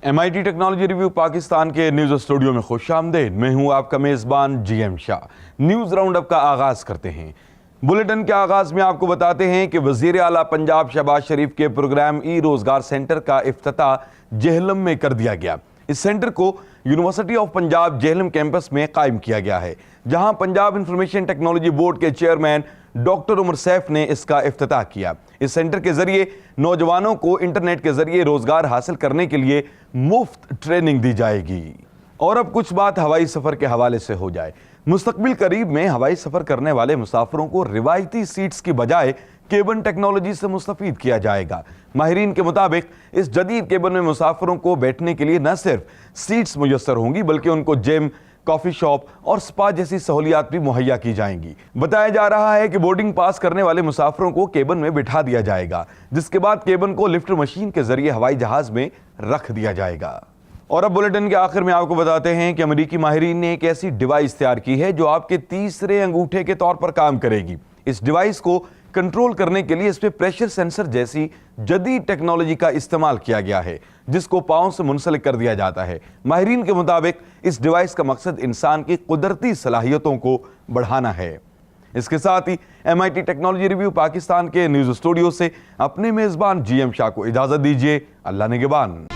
MIT technology review Pakistan کے news studio میں خوش آمدید۔ میں ہوں آپ کا میزبان GM شاہ۔ نیوز راؤنڈ اپ کا آغاز کرتے ہیں۔ بلیٹن کے آغاز میں آپ کو بتاتے ہیں کہ وزیر اعلیٰ پنجاب شہباز شریف کے پروگرام ای روزگار سینٹر کا افتتاح جہلم میں کر دیا گیا۔ اس سینٹر کو University of Punjab Jhelum campus میں قائم کیا گیا ہے، جہاں پنجاب انفارمیشن ٹیکنالوجی بورڈ کے چیئرمین ڈاکٹر عمر سیف نے اس کا افتتاح کیا۔ اس سینٹر کے ذریعے نوجوانوں کو انٹرنیٹ کے ذریعے روزگار حاصل کرنے کے لیے مفت ٹریننگ دی جائے گی۔ اور اب کچھ بات ہوائی سفر کے حوالے سے ہو جائے۔ مستقبل قریب میں ہوائی سفر کرنے والے مسافروں کو روایتی سیٹس کی بجائے کیبن ٹیکنالوجی سے مستفید کیا جائے گا۔ ماہرین کے مطابق اس جدید کیبن میں مسافروں کو بیٹھنے کے لیے نہ صرف سیٹس میسر ہوں گی بلکہ ان کو جم، کافی شاپ اور سپا جیسی سہولیات بھی مہیا کی جائیں گی۔ بتایا جا رہا ہے کہ بورڈنگ پاس کرنے والے مسافروں کو کیبن میں بٹھا دیا جائے گا، جس کے بعد کیبن کو لفٹ مشین کے ذریعے ہوائی جہاز میں رکھ دیا جائے گا۔ اور اب بلیٹن کے آخر میں آپ کو بتاتے ہیں کہ امریکی ماہرین نے ایک ایسی ڈیوائس تیار کی ہے جو آپ کے تیسرے انگوٹھے کے طور پر کام کرے گی۔ اس ڈیوائس کو کنٹرول کرنے کے لیے اس پہ پریشر سینسر جیسی جدید ٹیکنالوجی کا استعمال کیا گیا ہے، جس کو پاؤں سے منسلک کر دیا جاتا ہے۔ ماہرین کے مطابق اس ڈیوائس کا مقصد انسان کی قدرتی صلاحیتوں کو بڑھانا ہے۔ اس کے ساتھ ہی MIT ٹیکنالوجی ریویو پاکستان کے نیوز اسٹوڈیو سے اپنے میزبان GM شاہ کو اجازت دیجیے۔ اللہ نگہبان۔